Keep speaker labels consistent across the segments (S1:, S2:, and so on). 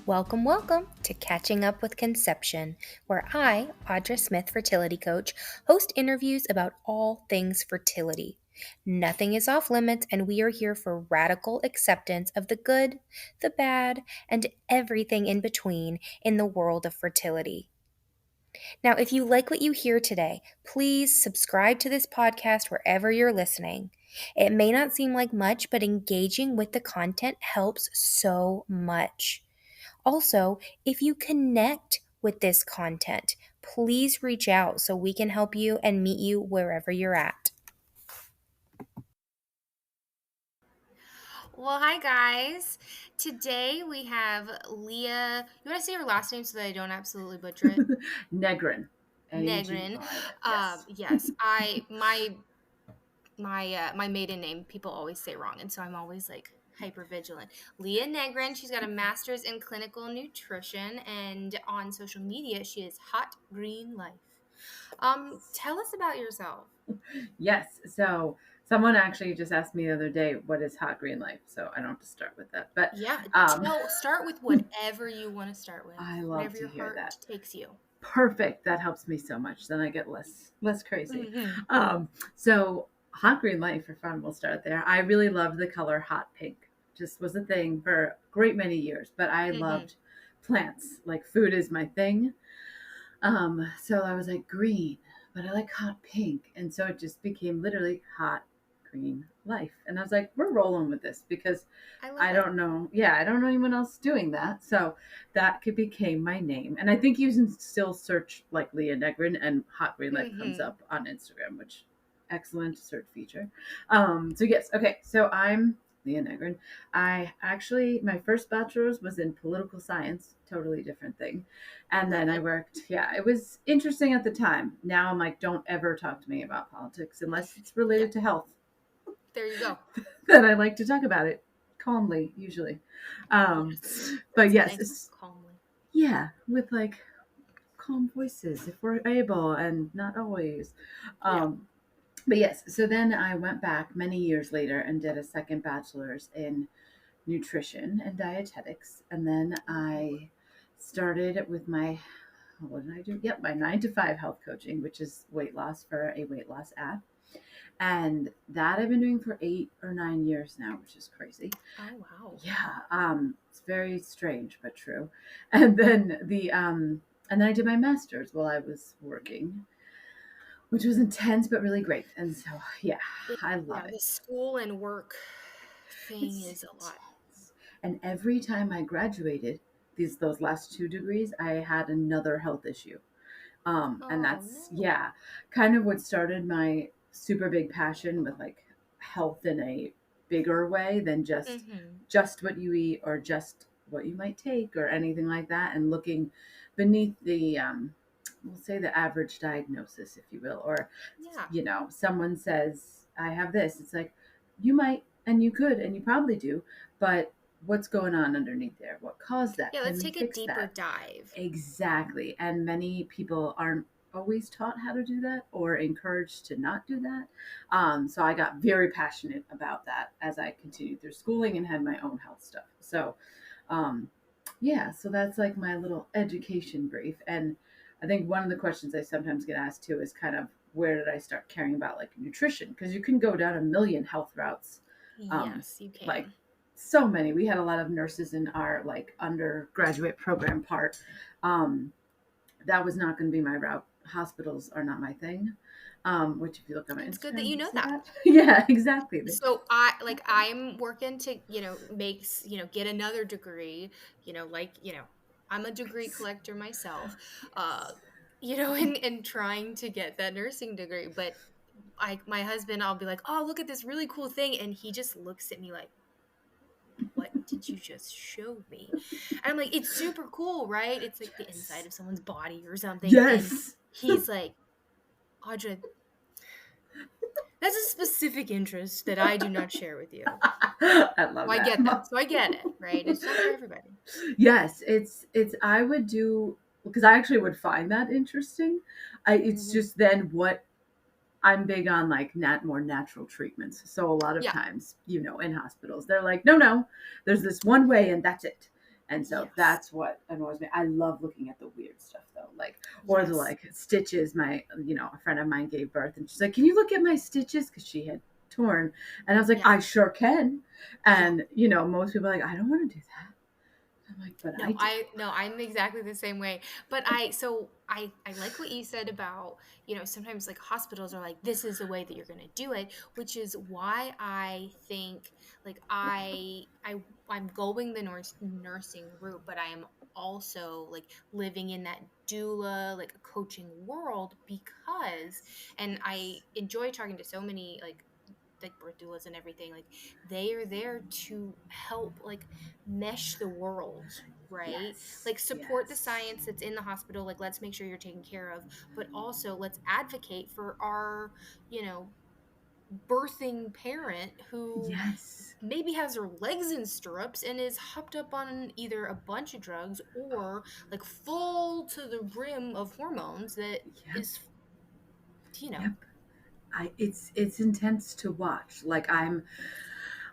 S1: Welcome, welcome to Catching Up with Conception, where I, Audra Smith, Fertility Coach, host interviews about all things fertility. Nothing is off limits, and we are here for radical acceptance of the good, the bad, and everything in between in the world of fertility. Now, if you like what you hear today, please subscribe to this podcast wherever you're listening. It may not seem like much, but engaging with the content helps so much. Also, if you connect with this content, please reach out so we can help you and meet you wherever you're at. Well, hi guys. Today we have Leah. You want to say your last name so that I don't absolutely butcher it?
S2: Negrin.
S1: Negrin.
S2: Yes.
S1: Yes. My maiden name people always say wrong, and so I'm always like hyper vigilant. Leah Negrin. She's got a master's in clinical nutrition, and on social media she is Hot Green Life. Tell us about yourself.
S2: Yes. So someone actually just asked me the other day, what is hot green life? So I don't have to start with that. But
S1: Yeah, start with whatever you want to start with.
S2: I love
S1: Whatever
S2: to
S1: your
S2: hear
S1: heart
S2: that.
S1: takes you.
S2: Perfect. That helps me so much. Then I get less crazy.
S1: Mm-hmm.
S2: So hot green life for fun, we'll start there. I really loved the color hot pink. Just was a thing for a great many years. But I loved plants. Like food is my thing. So I was like green, but I like hot pink. And so it just became literally hot green life. And I was like, we're rolling with this because
S1: I love
S2: I
S1: it.
S2: don't know. Yeah, I don't know anyone else doing that. So that became my name. And I think you can still search like Leah Negrin and hot green life comes up on Instagram, which excellent search feature. So yes, okay. So I'm Leah Negrin. My first bachelor's was in political science, totally different thing. And then I worked, yeah, it was interesting at the time. Now I'm like, don't ever talk to me about politics unless it's related to health.
S1: There you go.
S2: Then I like to talk about it calmly, usually.
S1: Yes.
S2: But
S1: That's
S2: yes,
S1: nice. Calmly.
S2: yeah, with like calm voices if we're able and not always.
S1: Yeah.
S2: But yes, so then I went back many years later and did a second bachelor's in nutrition and dietetics. And then I started with what did I do? Yep, my 9 to 5 health coaching, which is weight loss for a weight loss app. And that I've been doing for 8 or 9 years now, which is crazy.
S1: Oh wow.
S2: Yeah, it's very strange but true. And then I did my master's while I was working, which was intense but really great. And so yeah, I love
S1: The
S2: it.
S1: school and work thing
S2: It's
S1: is a lot.
S2: intense. And every time I graduated, those last 2 degrees, I had another health issue. And
S1: Oh
S2: that's,
S1: no.
S2: yeah, kind of what started my super big passion with like health in a bigger way than just what you eat or just what you might take or anything like that, and looking beneath the we'll say the average diagnosis, if you will, or
S1: Yeah.
S2: someone says I have this, it's like you might and you could and you probably do, but what's going on underneath there? What caused that?
S1: Yeah,
S2: Can
S1: let's
S2: we
S1: take a
S2: fix
S1: deeper
S2: that?
S1: dive.
S2: Exactly. And many people aren't always taught how to do that or encouraged to not do that. So I got very passionate about that as I continued through schooling and had my own health stuff. So, um, yeah, so that's like my little education brief. And I think one of the questions I sometimes get asked too is kind of where did I start caring about like nutrition? Because you can go down a million health routes.
S1: Yes, you
S2: Like
S1: can.
S2: so many. We had a lot of nurses in our like undergraduate program part. Um, that was not going to be my route. Hospitals are not my thing. Which if you look on my
S1: It's good that
S2: Instagram,
S1: you
S2: you'll
S1: know
S2: see
S1: that.
S2: that. Yeah, exactly.
S1: So I'm working to, get another degree, I'm a degree collector myself. Uh, and trying to get that nursing degree, but my husband, I'll be like, "Oh, look at this really cool thing." And he just looks at me like, "What did you just show me?" And I'm like, "It's super cool, right? It's like the inside
S2: Yes.
S1: of someone's body or something." And
S2: Yes.
S1: he's like, "Audra, that's a specific interest that I do not share with you."
S2: I
S1: So
S2: love
S1: I
S2: that.
S1: get that. So I get it, right? It's not for everybody.
S2: Yes, it's I would do because I actually would find that interesting. It's
S1: Hmm.
S2: just then what I'm big on like more natural treatments. So a lot of
S1: Yeah.
S2: times, in hospitals, they're like, no, there's this one way and that's it. And so
S1: Yes.
S2: that's what annoys me. I love looking at the weird stuff though, like, or the
S1: Yes.
S2: like stitches. A friend of mine gave birth, and she's like, "Can you look at my stitches?" Because she had torn, and I was like,
S1: Yeah.
S2: "I sure can."
S1: Yeah.
S2: And most people are like, "I don't want to do that." I'm like, "But I
S1: No,
S2: do."
S1: I'm exactly the same way. But I like what you said about, sometimes like hospitals are like, this is the way that you're gonna do it, which is why I think like I'm going the nursing route, but I am also like living in that doula like coaching world because and I enjoy talking to so many like birth doulas and everything, like they are there to help like mesh the worlds, right?
S2: Yes,
S1: Like support the
S2: yes,
S1: science that's in the hospital, like let's make sure you're taken care of, but also let's advocate for our, you know, birthing parent who
S2: yes.
S1: maybe has her legs in stirrups and is hopped up on either a bunch of drugs or like full to the brim of hormones that
S2: Yep,
S1: is, you know,
S2: yep. It's intense to watch. Like I'm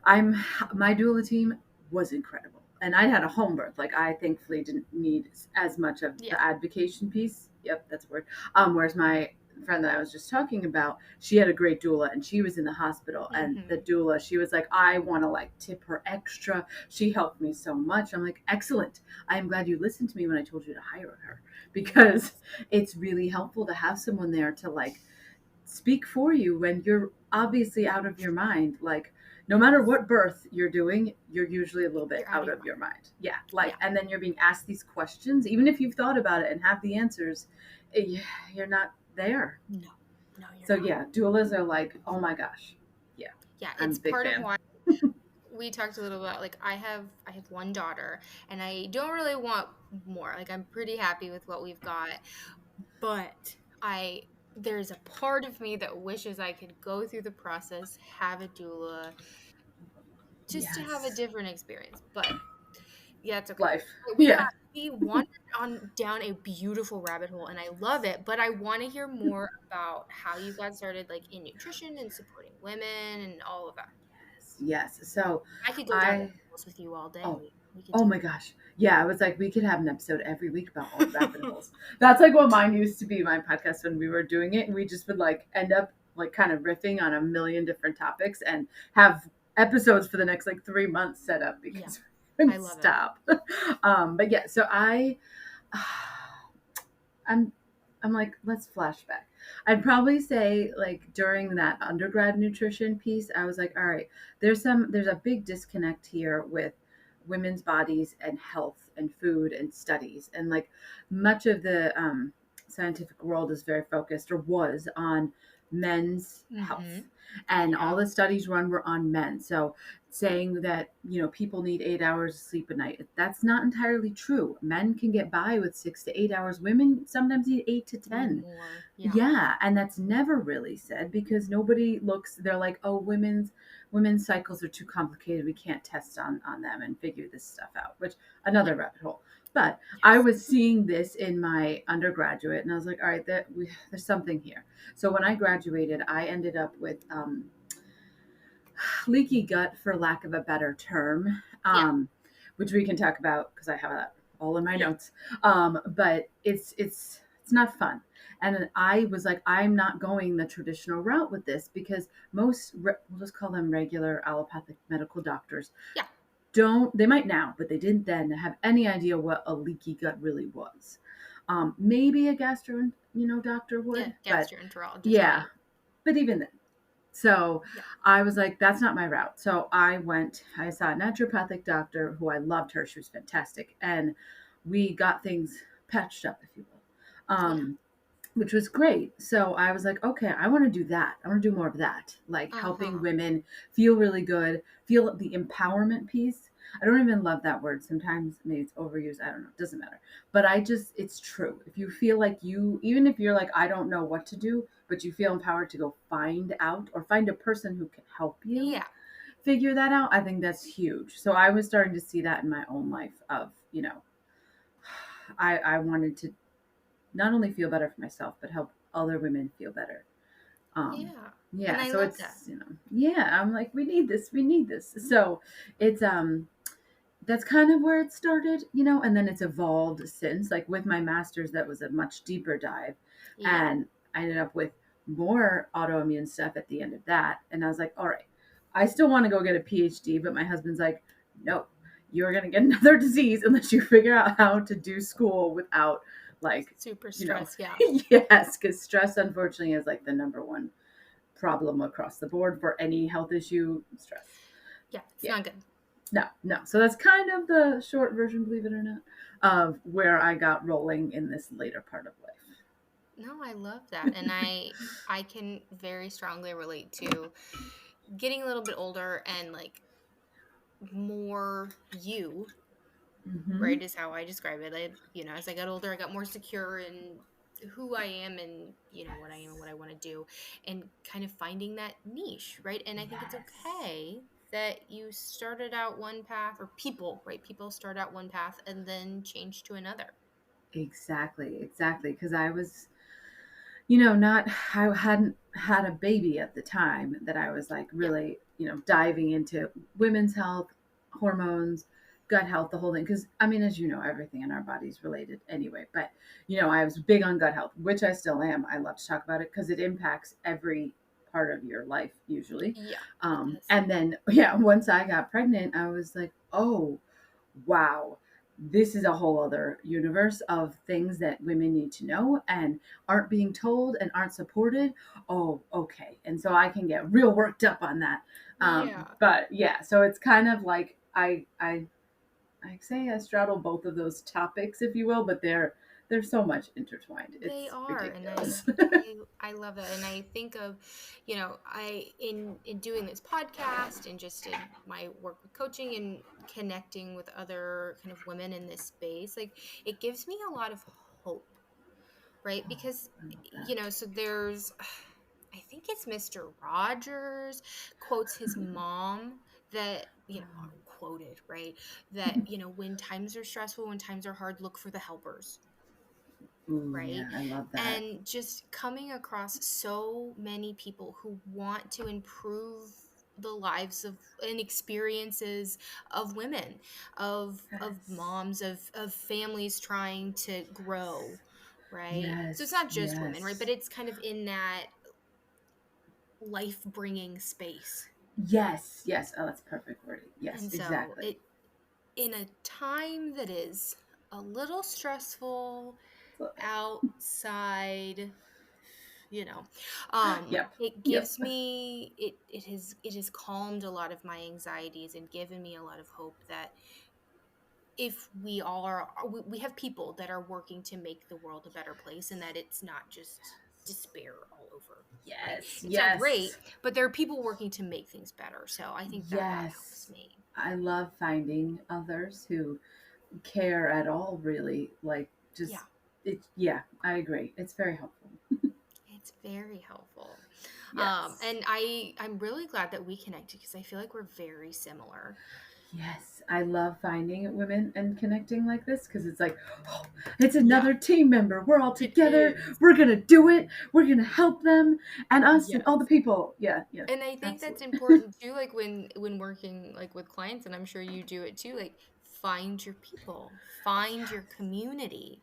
S2: my doula team was incredible. And I had a home birth. Like I thankfully didn't need as much of
S1: yeah.
S2: the advocation piece. Yep, that's a word. Whereas my friend that I was just talking about, she had a great doula and she was in the hospital, and the
S1: Hmm.
S2: doula, she was like, I want to like tip her extra. She helped me so much. I'm like, excellent. I'm glad you listened to me when I told you to hire her because
S1: Yes.
S2: it's really helpful to have someone there to like speak for you when you're obviously out of your mind. Like, no matter
S1: Yes.
S2: what birth you're doing, you're usually a little bit
S1: You're out of
S2: out
S1: your
S2: of
S1: mind.
S2: your mind. Yeah. Like,
S1: Yeah.
S2: and then you're being asked these questions, even if you've thought about it and have the answers, you're not there.
S1: No. No, you're
S2: So,
S1: not.
S2: yeah, doulas are like, oh my gosh. Yeah.
S1: Yeah,
S2: I'm a
S1: it's
S2: big
S1: part of
S2: fan.
S1: why we talked a little about like I have one daughter and I don't really want more. Like I'm pretty happy with what we've got, but I there's a part of me that wishes I could go through the process, have a doula, just to have a
S2: Yes.
S1: different experience. But yeah, it's okay.
S2: Life.
S1: But
S2: Yeah.
S1: we wandered on down a beautiful rabbit hole and I love it, but I want to hear more about how you got started like in nutrition and supporting women and all of that.
S2: Yes. So,
S1: I could go down
S2: I,
S1: rabbit holes with you all day.
S2: oh,
S1: We could
S2: oh
S1: do
S2: my gosh. Yeah, I was like, we could have an episode every week about all rabbit holes. That's like what mine used to be, my podcast when we were doing it. And we just would like end up like kind of riffing on a million different topics and have episodes for the next like 3 months set up
S1: Yeah,
S2: because we
S1: I
S2: couldn't
S1: love it.
S2: stop. But yeah, so I'm I'm like, let's flashback. I'd probably say like during that undergrad nutrition piece, I was like, all right, there's a big disconnect here with women's bodies and health and food and studies. And like much of the scientific world is very focused or was on men's health.
S1: Mhm.
S2: And all
S1: Yeah.
S2: the studies run were on men. So saying that people need 8 hours of sleep a night, that's not entirely true. Men can get by with 6 to 8 hours. Women sometimes need 8 to 10.
S1: Need more. Yeah.
S2: Yeah, and that's never really said because nobody looks. They're like, oh, women's cycles are too complicated. We can't test on them and figure this stuff out. Which
S1: Yeah.
S2: another rabbit hole. But I
S1: Yes.
S2: was seeing this in my undergraduate, and I was like, all right, there's something here. So when I graduated, I ended up with leaky gut, for lack of a better term,
S1: Yeah.
S2: which we can talk about because I have that all in my
S1: Yeah.
S2: notes. But it's not fun. And I was like, I'm not going the traditional route with this because we'll just call them regular allopathic medical doctors,
S1: Yeah.
S2: don't they might now, but they didn't then have any idea what a leaky gut really was. Maybe a gastro, doctor
S1: Yeah.
S2: would, but
S1: Gastroenterologist,
S2: yeah,
S1: maybe.
S2: but even then. So
S1: Yeah.
S2: I was like, that's not my route. So I saw a naturopathic doctor who I loved her. She was fantastic. And we got things patched up, if you will,
S1: Yeah.
S2: which was great. So I was like, okay, I want to do that. I want to do more of that, like helping
S1: Uh-huh.
S2: women feel really good, feel the empowerment piece. I don't even love that word. Sometimes maybe it's overused. I don't know. It doesn't matter. But it's true. If you feel like even if you're like, I don't know what to do, but you feel empowered to go find out or find a person who can help you
S1: Yeah.
S2: figure that out, I think that's huge. So I was starting to see that in my own life of, I wanted to not only feel better for myself, but help other women feel better.
S1: Yeah. And
S2: Yeah,
S1: I
S2: so
S1: love that.
S2: it's, yeah, I'm like, we need this. So it's, that's kind of where it started, you know, and then it's evolved since. Like with my master's, that was a much deeper dive.
S1: Yeah.
S2: And I ended up with more autoimmune stuff at the end of that. And I was like, all right, I still want to go get a PhD, but my husband's like, no, you're going to get another disease unless you figure out how to do school without, like,
S1: Super
S2: you know,
S1: stress. Yeah.
S2: yes, because stress, unfortunately, is like the number one problem across the board for any health issue. Stress.
S1: Yeah. It's
S2: Yeah.
S1: not good.
S2: No, no. So that's kind of the short version, believe it or not, of where I got rolling in this later part of life.
S1: No, I love that. And I can very strongly relate to getting a little bit older and like more you,
S2: Mm-hmm.
S1: right, is how I describe it. As I got older, I got more secure in who I am and, what I am and what I want to do and kind of finding that niche, right? And I think it's
S2: Yes.
S1: okay that you started out one path or people, right? People start out one path and then change to another.
S2: Exactly, exactly. Because I was, you know, not, I hadn't had a baby at the time that I was like
S1: Yeah.
S2: really, you know, diving into women's health, hormones, gut health, the whole thing. Because, I mean, as you know, everything in our body's related anyway. But, you know, I was big on gut health, which I still am. I love to talk about it because it impacts every part of your life usually.
S1: Yeah, it does.
S2: And then, yeah, once I got pregnant, I was like, oh, wow, this is a whole other universe of things that women need to know and aren't being told and aren't supported. Oh, okay. And so I can get real worked up on that.
S1: Yeah.
S2: But yeah, so it's kind of like I say I straddle both of those topics, if you will, but they're so much intertwined.
S1: They
S2: It's
S1: are, and
S2: ridiculous.
S1: I love that. And I think of, I in doing this podcast and just in my work with coaching and connecting with other kind of women in this space, like it gives me a lot of hope, right?
S2: Oh,
S1: Because,
S2: I love that.
S1: so there's I think it's Mr. Rogers quotes his mom that, quoted, right? That, when times are stressful, when times are hard, look for the helpers,
S2: Ooh,
S1: right?
S2: yeah, I love that.
S1: And just coming across so many people who want to improve the lives of and experiences of women, of
S2: Yes.
S1: moms, of families trying to grow, right? So it's
S2: Yes,
S1: not just women, right? But
S2: yes.
S1: it's kind of in that life bringing space.
S2: Yes, yes. Oh, that's perfect wording. Yes,
S1: And so
S2: exactly.
S1: it in a time that is a little stressful
S2: So,
S1: outside, you know
S2: yep,
S1: it
S2: yep.
S1: gives me it has calmed a lot of my anxieties and given me a lot of hope that if we all are we have people that are working to make the world a better place and that it's not just despair all over, right?
S2: Yes,
S1: It's not great,
S2: yes,
S1: but there are people working to make things better, so I think that helps
S2: yes.
S1: me.
S2: I love finding others who care at all, really. Like, just,
S1: Yeah,
S2: it, yeah, I agree. It's very helpful.
S1: it's very helpful.
S2: Yes.
S1: And I'm really glad that we connected because I feel like we're very similar.
S2: Yes, I love finding women and connecting like this because it's like, oh, it's
S1: Yeah,
S2: another team member. We're all
S1: it
S2: together.
S1: is.
S2: We're going to do it. We're going to help them and us and all the
S1: Yes.
S2: people. Yeah, yeah,
S1: And I think that's
S2: absolutely.
S1: important too, like when working like with clients, and I'm sure you do it too, like find your people, find your
S2: Yes,
S1: community.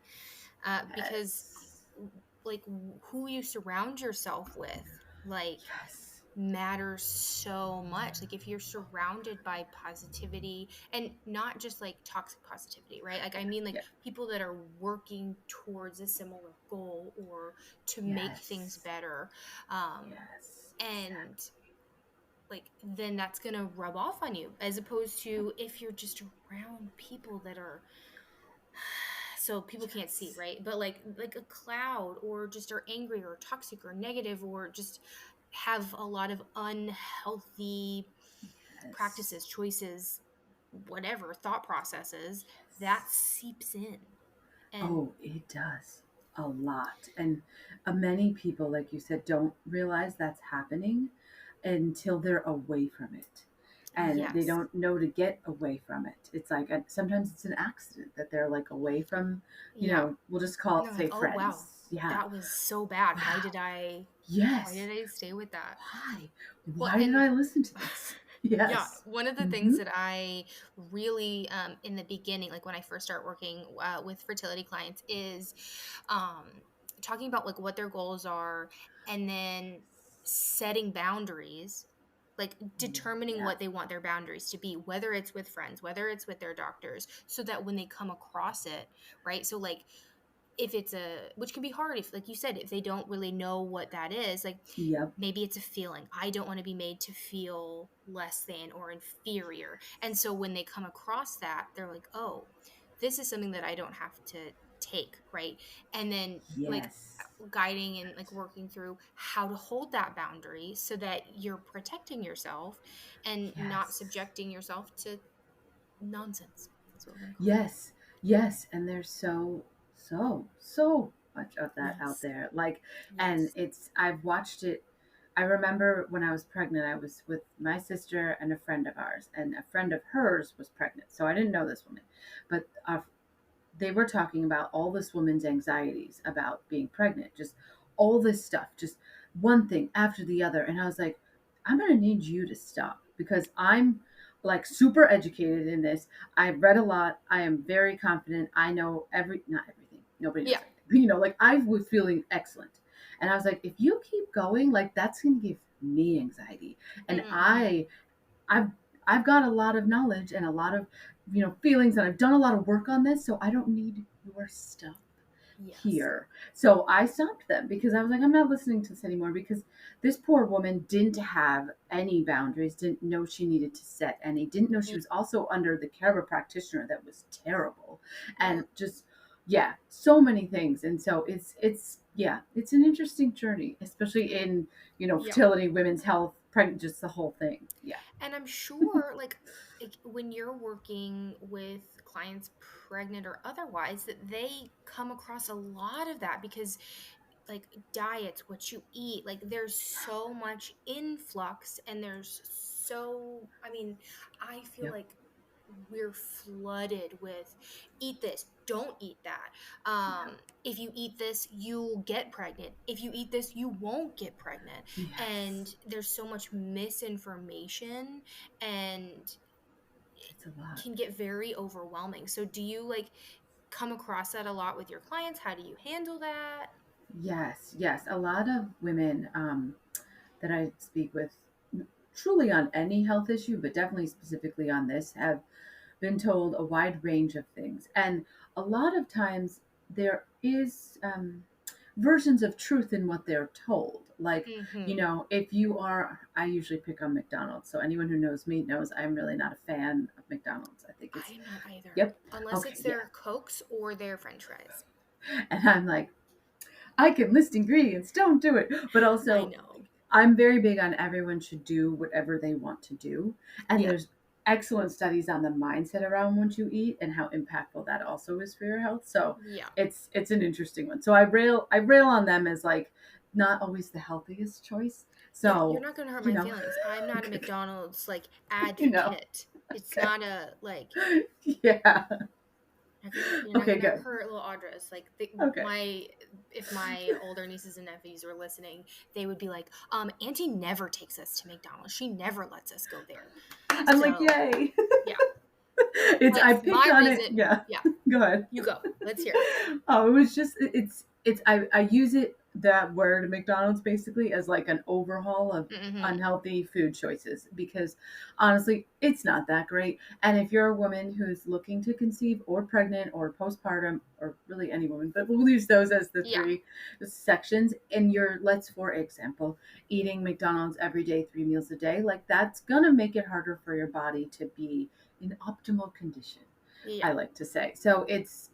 S1: Because
S2: yes,
S1: like who you surround yourself with, like
S2: yes,
S1: matters so much. Like if you're surrounded by positivity and not just like toxic positivity, right? Like I mean like
S2: yeah,
S1: people that are working towards a similar goal or to make things
S2: yes,
S1: better.
S2: yes,
S1: And
S2: exactly.
S1: like then that's going to rub off on you as opposed to if you're just around people that are so people can't see,
S2: Yes,
S1: right? But like a cloud or just are angry or toxic or negative or just have a lot of unhealthy
S2: yes,
S1: practices, choices, whatever, thought processes, that
S2: yes.
S1: seeps in. And
S2: Oh, it does a lot. And many people, like you said, don't realize that's happening until they're away from it. And they
S1: yes.
S2: don't know to get away from it. It's like sometimes it's an accident that they're like away from, you
S1: Yeah.
S2: know, we'll just call
S1: And
S2: it,
S1: they're like,
S2: say,
S1: "Oh wow,
S2: friends. Yeah.
S1: that was so bad. Why
S2: Wow.
S1: did I
S2: Yes.
S1: stay with that?"
S2: Why?
S1: Well,
S2: Why did
S1: and
S2: I listen to this?
S1: Yeah,
S2: Yes.
S1: one of the things
S2: Hmm.
S1: that I really, in the beginning, like when I first start working with fertility clients, is um, talking about like what their goals are, and then setting boundaries, like determining
S2: Yeah.
S1: what they want their boundaries to be, whether it's with friends, whether it's with their doctors, so that when they come across it, right? So like if it's a, which can be hard if, like you said, if they don't really know what that is, like
S2: Yep.
S1: maybe it's a feeling. I don't want to be made to feel less than or inferior. And so when they come across that, they're like, oh, this is something that I don't have to take, right? And then like
S2: Yes.
S1: guiding and like working through how to hold that boundary so that you're protecting yourself and not
S2: Yes.
S1: subjecting yourself to nonsense. That's what we're going to call it.
S2: Yes, yes, and there's so much of that out
S1: Yes.
S2: there. Like, and
S1: Yes.
S2: I've watched it. I remember when I was pregnant, I was with my sister and a friend of ours, and a friend of hers was pregnant. So I didn't know this woman, but they were talking about all this woman's anxieties about being pregnant, just all this stuff, just one thing after the other. And I was like, I'm going to need you to stop because I'm like super educated in this. I've read a lot. I am very confident. I know not everything. Nobody knows
S1: Yeah.
S2: everything. But, like I was feeling excellent. And I was like, if you keep going, like that's going to give me anxiety. And
S1: Hmm.
S2: I've I've got a lot of knowledge and a lot of feelings, and I've done a lot of work on this, so I don't need your stuff
S1: Yes.
S2: here. So I stopped them because I was like, I'm not listening to this anymore because this poor woman didn't have any boundaries, didn't know she needed to set any, didn't know she
S1: Ye
S2: was also under the care of a practitioner that was terrible.
S1: Yeah.
S2: And just yeah, so many things. And so it's yeah, it's an interesting journey, especially in,
S1: Yeah.
S2: fertility, women's health, pregnant, just the whole thing. Yeah.
S1: And I'm sure, like when you're working with clients pregnant or otherwise, that they come across a lot of that because, like, diets, what you eat, like, there's so much influx, and there's so, I mean, I feel
S2: Yep.
S1: like we're flooded with eat this, don't eat that.
S2: Yeah.
S1: If you eat this, you'll get pregnant. If you eat this, you won't get pregnant. And
S2: Yes.
S1: there's so much misinformation, and
S2: It's a lot.
S1: can get very overwhelming. So do you like come across that a lot with your clients? How do you handle that?
S2: Yes, yes. A lot of women that I speak with, truly on any health issue, but definitely specifically on this, have been told a wide range of things. And a lot of times there is versions of truth in what they're told. Like,
S1: Hmm.
S2: if you are, I usually pick on McDonald's. So anyone who knows me knows I'm really not a fan of McDonald's. I think
S1: I
S2: it's,
S1: am not either,
S2: yep.
S1: unless
S2: Okay,
S1: it's
S2: yeah.
S1: their Cokes or their French fries.
S2: And I'm like, I can list ingredients, don't do it. But
S1: I
S2: also,
S1: know.
S2: I'm very big on everyone should do whatever they want to do. And
S1: Yeah.
S2: there's excellent studies on the mindset around what you eat and how impactful that also is for your health. So
S1: Yeah.
S2: it's an interesting one. So I rail on them as like not always the healthiest choice.
S1: Yeah, you're
S2: So,
S1: not gonna hurt
S2: you
S1: my
S2: know,
S1: feelings. I'm not a McDonald's like
S2: you know.
S1: advocate. It's
S2: Okay.
S1: not a like
S2: Yeah.
S1: you're not
S2: Okay,
S1: gonna
S2: good.
S1: hurt little Audra's. Like
S2: Okay.
S1: my if my older nieces and nephews were listening, they would be like, Auntie never takes us to McDonald's. She never lets us go there.
S2: I'm like,
S1: So
S2: yay.
S1: yeah.
S2: It's
S1: Like
S2: I pick
S1: my
S2: on it.
S1: reason,
S2: Yeah.
S1: yeah,
S2: Go ahead.
S1: you go. Let's hear it.
S2: Oh, it was just it's I use it, that word McDonald's, basically as like an overhaul of
S1: Hmm.
S2: unhealthy food choices, because honestly it's not that great. And if you're a woman who's looking to conceive or pregnant or postpartum, or really any woman, but we'll use those as the
S1: Yeah.
S2: three sections, and you're, let's for example, eating McDonald's every day, 3 meals a day, like that's gonna make it harder for your body to be in optimal condition, I
S1: Yeah.
S2: like to say. So it's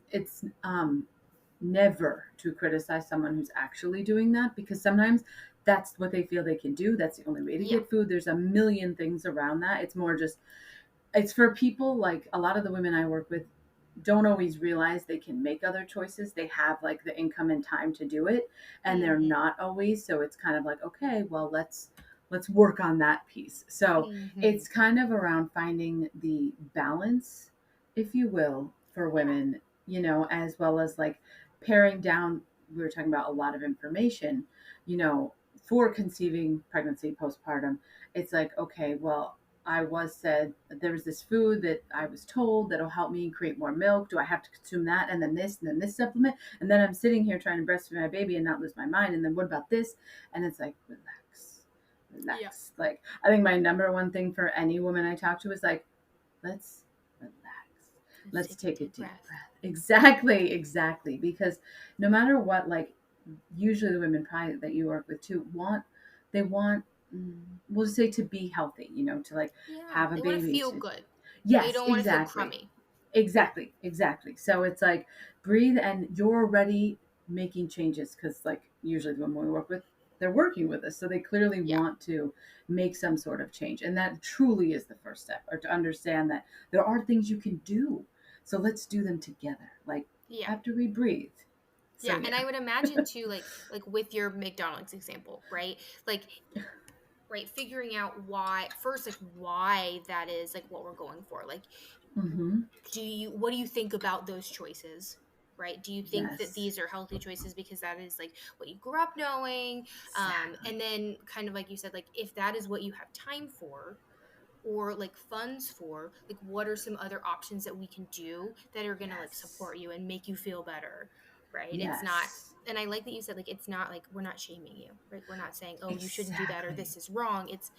S2: never to criticize someone who's actually doing that, because sometimes that's what they feel they can do. That's the only way to
S1: Yeah.
S2: get food. There's a million things around that. It's more just, it's for people, like a lot of the women I work with don't always realize they can make other choices. They have like the income and time to do it, and they're
S1: Hmm.
S2: not always. So it's kind of like, okay, well, let's work on that piece. So
S1: Hmm.
S2: it's kind of around finding the balance, if you will, for
S1: Yeah.
S2: women, as well as like paring down. We were talking about a lot of information, for conceiving, pregnancy, postpartum. It's like, okay, well, I was said there was this food that I was told that'll help me create more milk. Do I have to consume that and then this supplement? And then I'm sitting here trying to breastfeed my baby and not lose my mind. And then what about this? And it's like, relax,
S1: Yeah.
S2: relax. Like, I think my number one thing for any woman I talk to is like, let's relax. Let's take a deep breath. Exactly, exactly. Because no matter what, like, usually the women probably that you work with too they want, we'll just say, to be healthy, to like
S1: Yeah.
S2: have a
S1: They want to
S2: baby
S1: feel
S2: to.
S1: good. They
S2: Yes,
S1: don't want to feel
S2: exactly.
S1: crummy.
S2: Exactly, exactly. So it's like breathe, and you're already making changes because, like, usually the women we work with, they're working with us, so they clearly
S1: Yeah.
S2: want to make some sort of change, and that truly is the first step, or to understand that there are things you can do. So let's do them together, like
S1: Yeah.
S2: after we breathe. So
S1: Yeah, and I
S2: yeah.
S1: would imagine too, like with your McDonald's example, right? Like, right, figuring out why first, like why that is like what we're going for. Like,
S2: Mm-hmm.
S1: what do you think about those choices? Right? Do you think that
S2: Yes.
S1: these are healthy choices because that is like what you grew up knowing? And
S2: Exactly.
S1: then kind of like you said, like if that is what you have time for, or like funds for, like what are some other options that we can do that are going to like
S2: Yes.
S1: support you and make you feel better, right? It's not,
S2: Yes.
S1: and I like that you said like it's not like we're not shaming you, right? We're not saying, oh, you shouldn't do that or
S2: Exactly.
S1: this is wrong. It's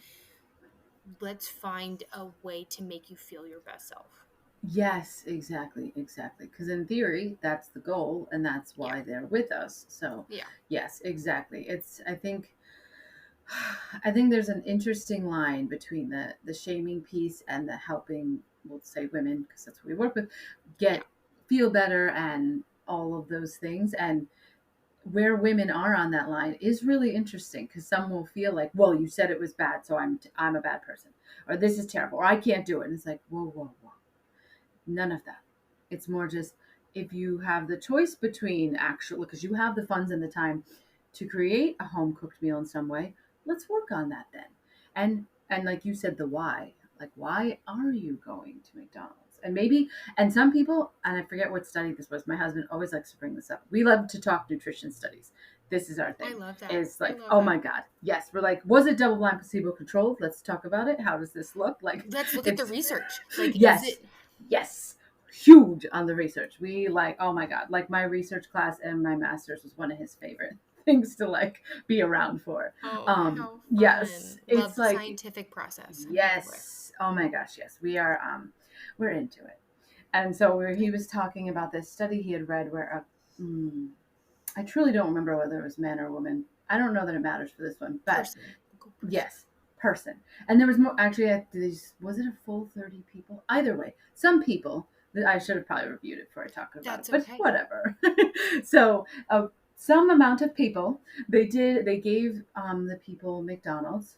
S1: let's find a way to make you feel your best self.
S2: Yes, exactly, exactly. Because in theory, that's the goal, and that's
S1: Yeah.
S2: why they're with us. So,
S1: Yeah.
S2: yes, exactly. I think, I think there's an interesting line between the shaming piece and the helping, we'll say women, because that's what we work with,
S1: Yeah.
S2: get feel better and all of those things. And where women are on that line is really interesting because some will feel like, well, you said it was bad, so I'm a bad person, or this is terrible, or I can't do it. And it's like, whoa, whoa, whoa, none of that. It's more just, if you have the choice between actual, because you have the funds and the time to create a home cooked meal in some way, let's work on that then. And like you said, the why. Like, why are you going to McDonald's? And maybe, and some people, and I forget what study this was. My husband always likes to bring this up. We love to talk nutrition studies. This is our
S1: I
S2: thing.
S1: love that.
S2: It's
S1: I
S2: like,
S1: love
S2: oh
S1: that.
S2: my God, yes. We're like, was it double blind placebo controlled? Let's talk about it. How does this look? Like,
S1: Let's look at the
S2: it's,
S1: research. Like, is
S2: yes,
S1: it
S2: yes, huge on the research. We like, oh my God, like my research class and my master's was one of his favorite things to like be around for.
S1: oh, how
S2: Yes,
S1: fun. Love
S2: it's
S1: the
S2: like,
S1: scientific process. I'm here for it.
S2: yes, oh my gosh, yes, we're into it. And so where he was talking about this study he had read where I truly don't remember whether it was man or woman. I don't know that it matters for this one, but
S1: Person. Go person.
S2: yes, person. And there was more, actually, was it a full 30 people? Either way, some people, I should have probably reviewed it before I talked about it,
S1: That's
S2: but
S1: okay.
S2: whatever. So, some amount of people, they gave the people McDonald's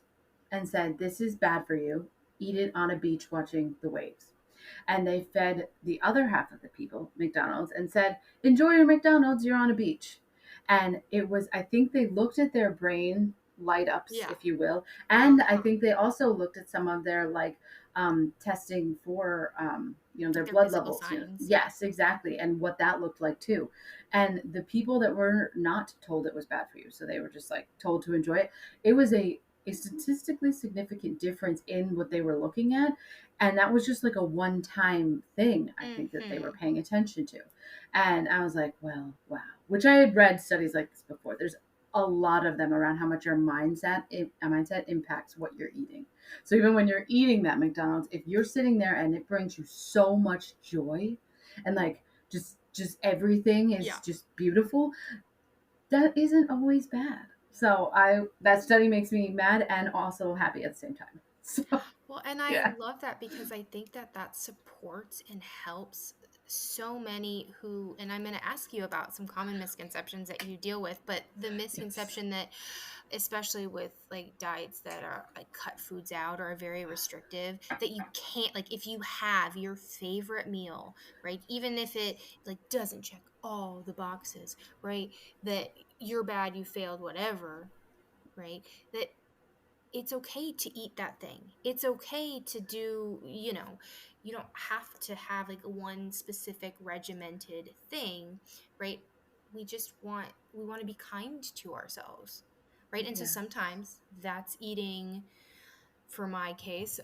S2: and said, this is bad for you. Eat it on a beach watching the waves. And they fed the other half of the people McDonald's and said, enjoy your McDonald's, you're on a beach. And it was, I think they looked at their brain light ups,
S1: Yeah.
S2: if you will. And I think they also looked at some of their like testing for,
S1: Like
S2: their
S1: their
S2: blood
S1: physical
S2: levels.
S1: signs. Yeah.
S2: Yes, exactly. And what that looked like too. And the people that were not told it was bad for you, so they were just like told to enjoy it, it was a statistically significant difference in what they were looking at. And that was just like a one time thing, I think, that they were
S1: Mm-hmm.
S2: paying attention to. And I was like, well, wow. Which I had read studies like this before. There's a lot of them around how much your mindset impacts what you're eating. So even when you're eating that McDonald's, if you're sitting there and it brings you so much joy and like just everything is
S1: Yeah.
S2: just beautiful, that isn't always bad. So I that study makes me mad and also happy at the same time. So
S1: Well, and I
S2: yeah.
S1: love that because I think that that supports and helps so many who, and I'm going to ask you about some common misconceptions that you deal with, but the
S2: Yes.
S1: misconception that, especially with like diets that are like cut foods out or are very restrictive, that you can't, like, if you have your favorite meal, right, even if it like doesn't check all the boxes, right, that you're bad, you failed, whatever, right, that it's okay to eat that thing. It's okay to do, you don't have to have like one specific regimented thing, right? We want to be kind to ourselves, right? And so
S2: Yes.
S1: sometimes that's eating for my case.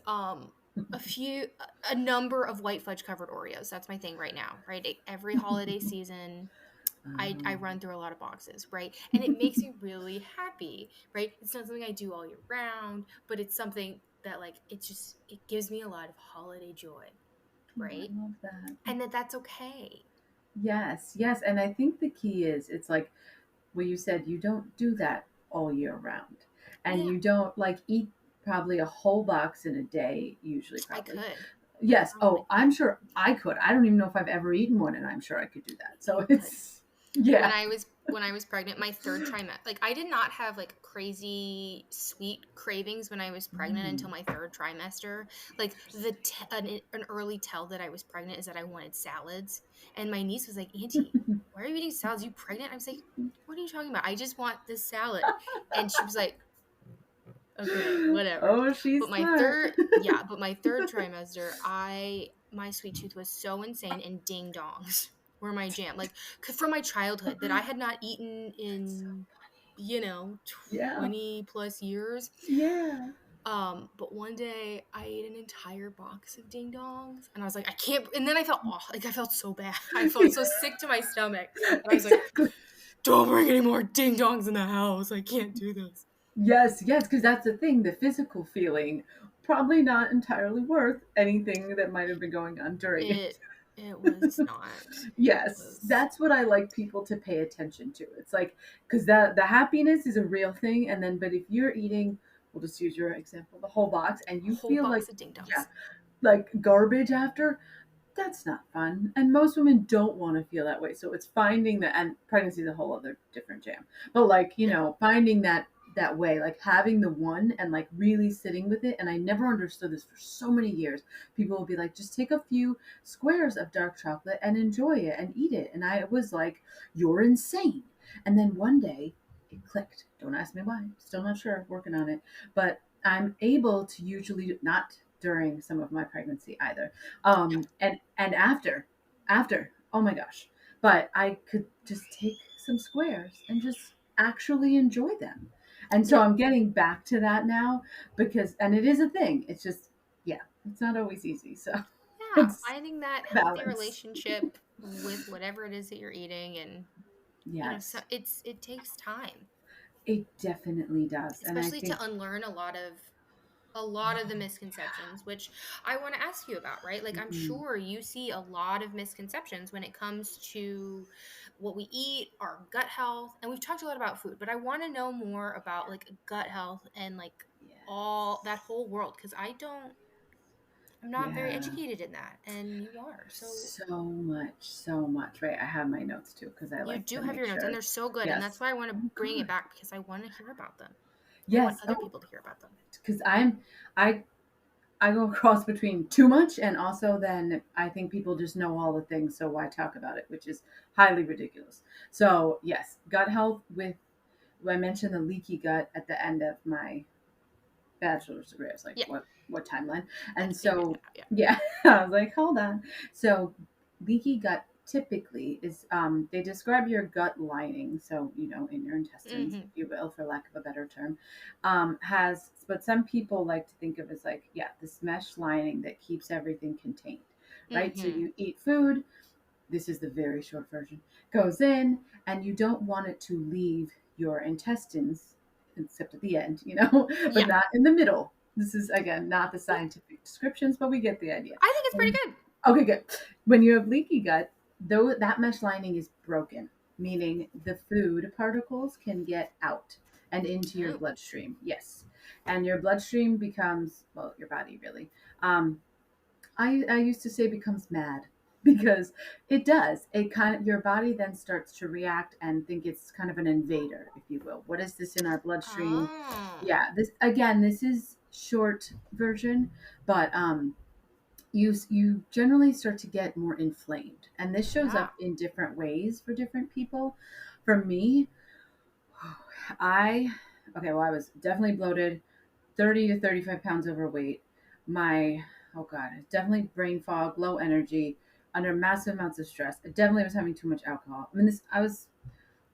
S1: A number of white fudge covered Oreos. That's my thing right now, right? Every holiday season, I run through a lot of boxes, right? And it makes me really happy, right? It's not something I do all year round, but it's something that like it gives me a lot of holiday joy,
S2: Oh, I
S1: right?
S2: love that.
S1: And that's okay.
S2: Yes, yes. And I think the key is it's like well, you said you don't do that all year round. And
S1: Yeah,
S2: you don't like eat probably a whole box in a day, usually,
S1: I
S2: probably.
S1: could. I
S2: Yes.
S1: probably
S2: Oh, I'm sure I could. I don't even know if I've ever eaten one, and I'm sure I could do that. So
S1: you could.
S2: it's, yeah.
S1: When I was pregnant, my third trimester, like I did not have like crazy sweet cravings when I was pregnant until
S2: Mm.
S1: my third trimester. Like an early tell that I was pregnant is that I wanted salads, and my niece was like, "Auntie, why are you eating salads? You pregnant?" I was like, "What are you talking about? I just want this salad," and she was like, okay, whatever.
S2: Oh,
S1: But
S2: she's
S1: my
S2: smart.
S1: third, yeah, but my third trimester, my sweet tooth was so insane, and ding dongs were my jam. Like from my childhood that I had not eaten
S2: That's so
S1: in,
S2: funny.
S1: you know,
S2: Yeah.
S1: 20 plus years.
S2: Yeah.
S1: But one day I ate an entire box of ding dongs, and I was like, I can't. And then I felt awful. Like I felt so bad. I felt so sick to my stomach, and I was like,
S2: Exactly.
S1: don't bring any more ding dongs in the house. I can't do this.
S2: Yes, yes, because that's the thing, the physical feeling, probably not entirely worth anything that might have been going on during it.
S1: It was not. It
S2: Yes,
S1: was
S2: that's what I like people to pay attention to. It's like because the happiness is a real thing, and then but if you're eating, we'll just use your example, the whole box, and
S1: a
S2: you
S1: whole
S2: feel like
S1: box of ding
S2: yeah,
S1: dongs.
S2: like garbage after, that's not fun. And most women don't want to feel that way. So it's finding that, and pregnancy is a whole other different jam. But like,
S1: Yeah.
S2: finding that way, like having the one and like really sitting with it. And I never understood this for so many years. People will be like, just take a few squares of dark chocolate and enjoy it and eat it. And I was like, you're insane. And then one day it clicked. Don't ask me why. Still not sure. Working on it. But I'm able to usually not during some of my pregnancy either and after oh my gosh, but I could just take some squares and just actually enjoy them, and so
S1: Yeah.
S2: I'm getting back to that now because and it is a thing, it's just yeah, it's not always easy, so
S1: Yeah.
S2: it's
S1: Finding that healthy
S2: balance.
S1: relationship with whatever it is that you're eating, and so
S2: Yes,
S1: it takes time,
S2: it definitely does, and I
S1: especially
S2: think
S1: to unlearn a lot of the misconceptions, which I want to ask you about, right? Like, I'm
S2: mhm,
S1: sure you see a lot of misconceptions when it comes to what we eat, our gut health, and we've talked a lot about food, but I want to know more about like gut health and like all that
S2: yes,
S1: whole world because I'm not very
S2: yeah.
S1: educated in that, and you are. So
S2: So much, right? I have my notes too because I
S1: you
S2: like
S1: do
S2: to
S1: have
S2: make
S1: your notes, and
S2: sure.
S1: they're so good, and that's
S2: Yes.
S1: why I want to
S2: Oh
S1: bring it
S2: God.
S1: back because I want to hear about them, and I want
S2: Yes.
S1: other
S2: Oh,
S1: people to hear about them.
S2: because I I go across between too much and also then I think people just know all the things, so why talk about it, which is highly ridiculous. So yes, gut health with I mentioned the leaky gut at the end of my bachelor's degree. I was like,
S1: Yeah,
S2: what timeline? And
S1: that's a big reason.
S2: so
S1: Yeah.
S2: yeah, I was like, hold on. So leaky gut typically is they describe your gut lining, so in your intestines, if
S1: Mm-hmm.
S2: you will, for lack of a better term, has but some people like to think of as like, yeah, this mesh lining that keeps everything contained, right? So
S1: Mm-hmm.
S2: you eat food, this is the very short version, goes in, and you don't want it to leave your intestines, except at the end, but
S1: Yeah.
S2: not in the middle. This is, again, not the scientific descriptions, but we get the idea.
S1: I think it's pretty
S2: And,
S1: good.
S2: okay, good. When you have leaky gut, though that mesh lining is broken, meaning the food particles can get out and into your
S1: Oh.
S2: bloodstream. Yes. And your bloodstream becomes, well, your body really. Um, I used to say becomes mad because it does. It kind of your body then starts to react and think it's kind of an invader, if you will. What is this in our bloodstream?
S1: Oh.
S2: Yeah, this is short version, but you generally start to get more inflamed, and this shows
S1: Yeah.
S2: up in different ways for different people. For me, I okay, well I was definitely bloated, 30 to 35 pounds overweight. My, oh God, definitely brain fog, low energy, under massive amounts of stress. I definitely was having too much alcohol. I mean, I was,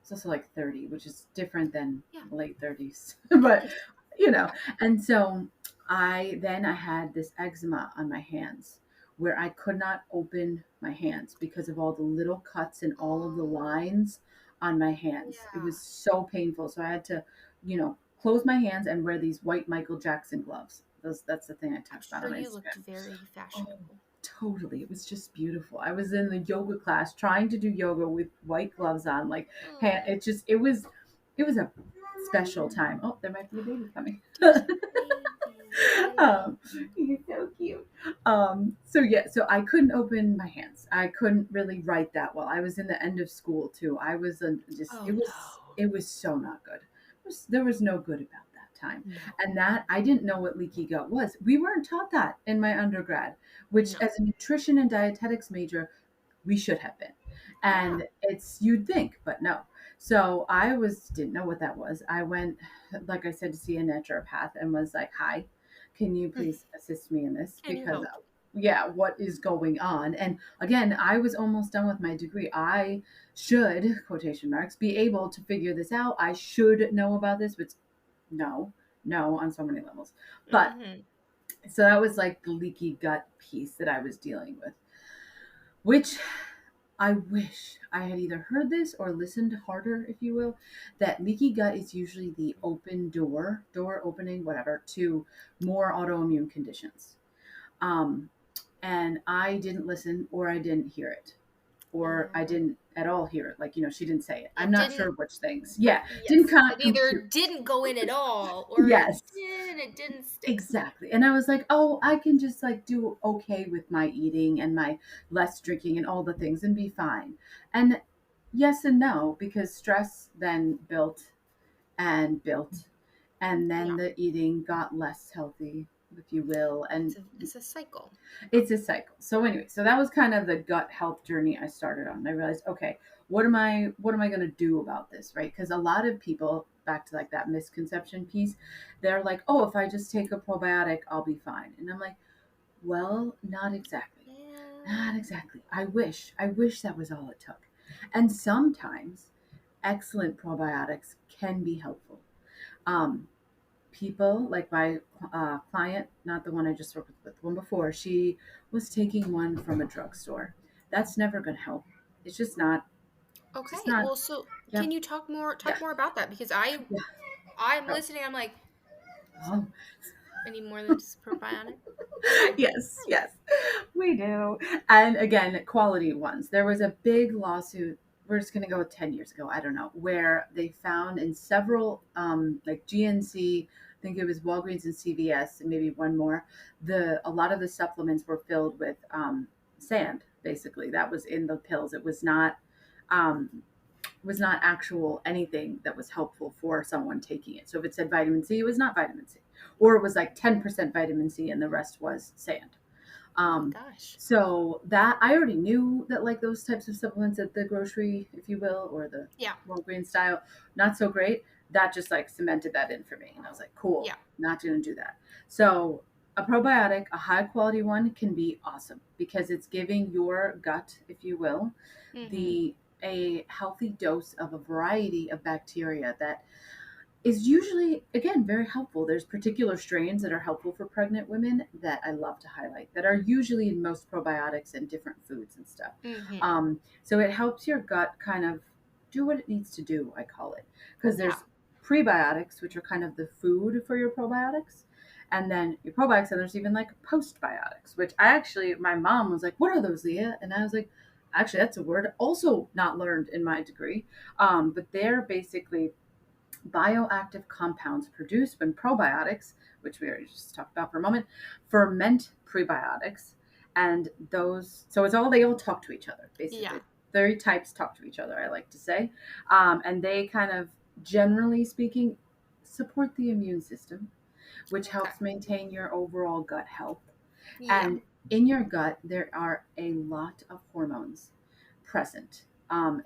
S2: it's also like 30, which is different than
S1: Yeah.
S2: late 30s.
S1: Yeah.
S2: But,
S1: It's
S2: you know,
S1: yeah.
S2: and so I had this eczema on my hands where I could not open my hands because of all the little cuts and all of the
S1: Oh,
S2: lines on my hands. It
S1: yeah.
S2: was so painful. So I had to, close my hands and wear these white Michael Jackson gloves. That's the thing I
S1: I'm
S2: talk about
S1: sure
S2: on my
S1: you looked
S2: Instagram.
S1: very
S2: Oh,
S1: fashionable.
S2: totally. It was just beautiful. I was in the yoga class trying to do yoga with white gloves on, like
S1: Oh,
S2: it was a special time. Oh, there might be a baby coming.
S1: there's a baby. I love
S2: um,
S1: them.
S2: he's so cute. So yeah, so I couldn't open my hands. I couldn't really write that well. I was in the end of school too. I was just
S1: Oh
S2: it was so not good. There was no good about that time.
S1: no.
S2: And that I didn't know what leaky gut was. We weren't taught that in my undergrad, which
S1: No.
S2: as a nutrition and dietetics major, we should have been.
S1: Yeah.
S2: And it's you'd think, but no. So I didn't know what that was. I went, like I said, to see a naturopath and was like, "Hi, can you
S1: Mm.
S2: please assist me in this?
S1: Can you
S2: Because
S1: help?
S2: yeah, what is going on?" And again, I was almost done with my degree. I should, quotation marks, be able to figure this out. I should know about this, but no, no, on so many levels. But
S1: Mm-hmm.
S2: so that was like the leaky gut piece that I was dealing with, which I wish I had either heard this or listened harder, if you will, that leaky gut is usually the door opening, whatever, to more autoimmune conditions. Um, and I didn't listen or I didn't hear it. Or I
S1: Oh.
S2: didn't at all hear it. Like, she didn't say it. I'm
S1: It
S2: not
S1: didn't.
S2: sure which things. Yeah. Didn't
S1: Yes. It
S2: not compute.
S1: either didn't go in at all, or it
S2: Yes.
S1: did and it didn't stick.
S2: Exactly. And I was like, oh, I can just like do okay with my eating and my less drinking and all the things and be fine. And yes and no, because stress then built and built. And then
S1: Yeah.
S2: the eating got less healthy, if you will. And
S1: It's a cycle.
S2: it's a cycle. So anyway, so that was kind of the gut health journey I started on. I realized, okay, what am I going to do about this, right? Because a lot of people, back to like that misconception piece, they're like, oh, if I just take a probiotic, I'll be fine. And I'm like, well, not exactly.
S1: Yeah.
S2: Not exactly. I wish that was all it took. And sometimes excellent probiotics can be helpful. Um, People like my client, not the one I just worked with, the one before, she was taking one from a drugstore. That's never going to help. It's just not. Just
S1: Okay.
S2: not.
S1: Well, so can
S2: Yep.
S1: you talk more
S2: Yeah.
S1: about that? Because
S2: Yeah.
S1: I'm
S2: Oh.
S1: listening. I'm like,
S2: Oh.
S1: any more than just probiotic? Okay.
S2: Yes. Yes. We do. And again, quality ones. There was a big lawsuit. We're just going to go 10 years ago. I don't know, where they found in several, like GNC, I think it was Walgreens and CVS, and maybe one more. A lot of the supplements were filled with sand. Basically, that was in the pills. It um, was not actual anything that was helpful for someone taking it. So if it said vitamin C, it was not vitamin C, or it was like 10% vitamin C and the rest was sand.
S1: Oh my
S2: Um,
S1: gosh.
S2: so that I already knew that like those types of supplements at the grocery, if you will, or the
S1: Yeah.
S2: Walgreens style, not so great. That just like cemented that in for me. And I was like, cool,
S1: Yeah.
S2: not going to do that. So a probiotic, a high quality one can be awesome because it's giving your gut, if you will,
S1: Mm-hmm.
S2: the a healthy dose of a variety of bacteria that is usually, again, very helpful. There's particular strains that are helpful for pregnant women that I love to highlight that are usually in most probiotics and different foods and stuff.
S1: Mm-hmm.
S2: So it helps your gut kind of do what it needs to do, I call it, because
S1: Yeah.
S2: there's prebiotics, which are kind of the food for your probiotics, and then your probiotics, and there's even like postbiotics, which my mom was like, what are those, Leah? And I was like, actually, that's a word also not learned in my degree. But they're basically bioactive compounds produced when probiotics, which we already just talked about for a moment, ferment prebiotics. And so they all talk to each other,
S1: Yeah.
S2: basically. 30 types talk to each other, I like to say. And they kind of, generally speaking, support the immune system, which
S1: Okay.
S2: helps maintain your overall gut health.
S1: Yeah.
S2: And in your gut, there are a lot of hormones present.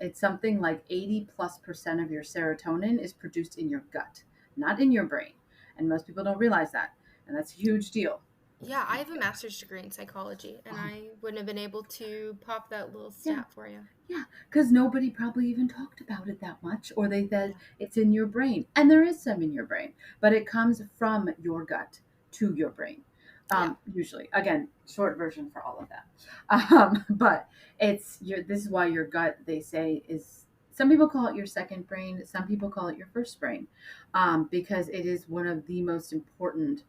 S2: It's something like 80+% of your serotonin is produced in your gut, not in your brain. And most people don't realize that. And that's a huge deal.
S1: Yeah. I have a master's degree in psychology, and
S2: Oh,
S1: I wouldn't have been able to pop that little
S2: yeah.
S1: stat for you.
S2: Yeah. Because nobody probably even talked about it that much, or they said
S1: Yeah.
S2: it's in your brain. And there is some in your brain, but it comes from your gut. to your brain.
S1: Yeah.
S2: Usually, again, short version for all of that. But this is why your gut, they say, is, some people call it your second brain, some people call it your first brain, because it is one of the most important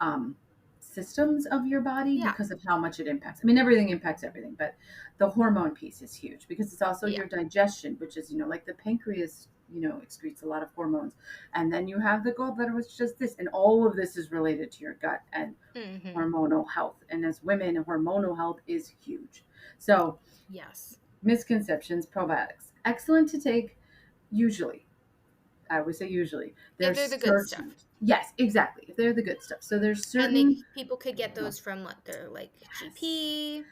S2: um, systems of your body
S1: Yeah.
S2: because of how much it impacts. I mean, everything impacts everything, but the hormone piece is huge because it's also
S1: Yeah.
S2: your digestion, which is, like the pancreas, excretes a lot of hormones. And then you have the gallbladder, which does this. And all of this is related to your gut and
S1: Mm-hmm.
S2: hormonal health. And as women, hormonal health is huge. So,
S1: Yes.
S2: misconceptions, probiotics. Excellent to take, usually. I would say usually.
S1: If
S2: There's
S1: they're the good stuff.
S2: certain, yes, exactly. If they're the good stuff. So there's
S1: And
S2: certain,
S1: people could get those from what, their like
S2: yes.
S1: GP.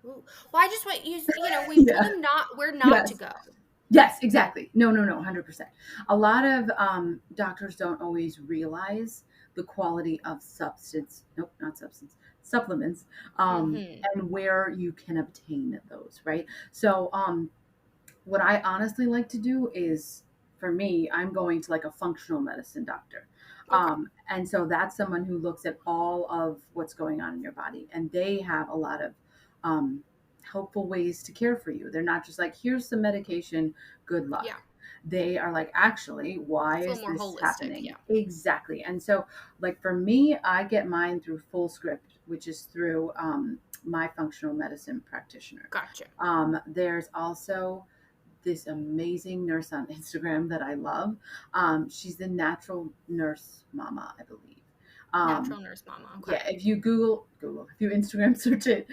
S1: Ooh. Well, I just want you, we've told
S2: Yeah.
S1: them where not to
S2: Yes.
S1: go.
S2: Yes, exactly. No, no, no, 100%. A lot of doctors don't always realize the quality of nope, not substance, supplements,
S1: Mm-hmm.
S2: and where you can obtain those, right? So, what I honestly like to do is, for me, I'm going to like a functional medicine doctor.
S1: Okay.
S2: And so that's someone who looks at all of what's going on in your body. And they have a lot of um, helpful ways to care for you. They're not just like, here's some medication, good luck.
S1: Yeah.
S2: They are like, actually, why
S1: It's a
S2: is
S1: little more
S2: this
S1: holistic.
S2: happening?
S1: Yeah.
S2: Exactly. And so, like, for me, I get mine through Full Script, which is through my functional medicine practitioner.
S1: Gotcha.
S2: There's also this amazing nurse on Instagram that I love. She's the Natural Nurse Mama, I believe. Um,
S1: Natural nurse mama. Okay.
S2: yeah, if you if you Instagram search it,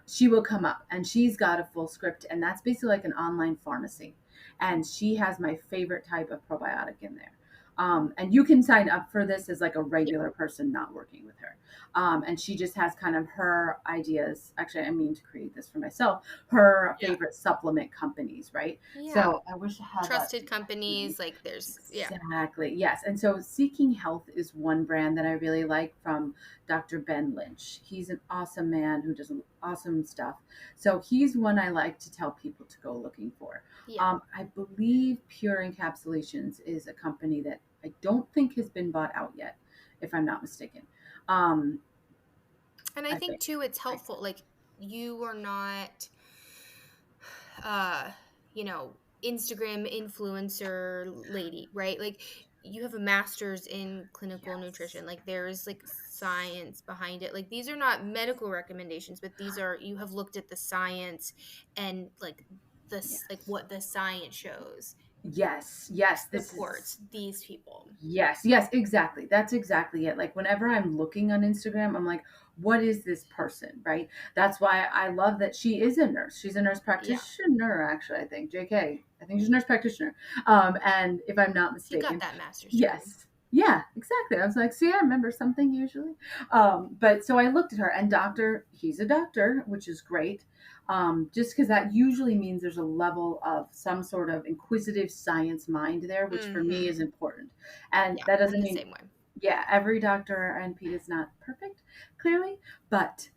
S2: she will come up, and she's got a Full Script, and that's basically like an online pharmacy. And she has my favorite type of probiotic in there. And you can sign up for this as like a
S1: Yeah.
S2: regular person not working with her. And she just has kind of her ideas. Actually, I mean to create this for myself, her
S1: Yeah.
S2: favorite supplement companies, right?
S1: Yeah.
S2: So I wish I had that
S1: Trusted
S2: exact name.
S1: companies. Like yeah.
S2: Exactly. Yes. And so Seeking Health is one brand that I really like from Dr. Ben Lynch. He's an awesome man who does awesome stuff. So he's one I like to tell people to go looking for.
S1: Yeah.
S2: I believe Pure Encapsulations is a company that I don't think has been bought out yet, if I'm not mistaken. Um,
S1: And I
S2: I
S1: think
S2: think.
S1: too, it's
S2: I
S1: helpful. Like you are not, uh, you know, Instagram influencer lady, right? Like you have a master's in clinical
S2: Yes.
S1: nutrition. Like there is like science behind it. Like these are not medical recommendations, but these are, you have looked at the science and like this, like
S2: Yes.
S1: what the science shows
S2: Yes. Yes. This is.
S1: supports these people.
S2: Yes, yes, exactly. That's exactly it. Like whenever I'm looking on Instagram, I'm like, what is this person, right? That's why I love that she is a nurse. She's a nurse
S1: Yeah.
S2: practitioner, actually, I think. JK. I think she's a nurse practitioner. And if I'm not
S1: She got
S2: mistaken,
S1: that master's degree.
S2: yes. Yeah, exactly. I was like, see, I remember something usually. But so I looked at her, and he's a doctor, which is great. Just because that usually means there's a level of some sort of inquisitive science mind there, which for me
S1: Mm-hmm.
S2: is important. And
S1: Yeah,
S2: that
S1: I'm
S2: doesn't
S1: the
S2: mean,
S1: same way.
S2: yeah, every doctor or NP is not perfect, clearly, but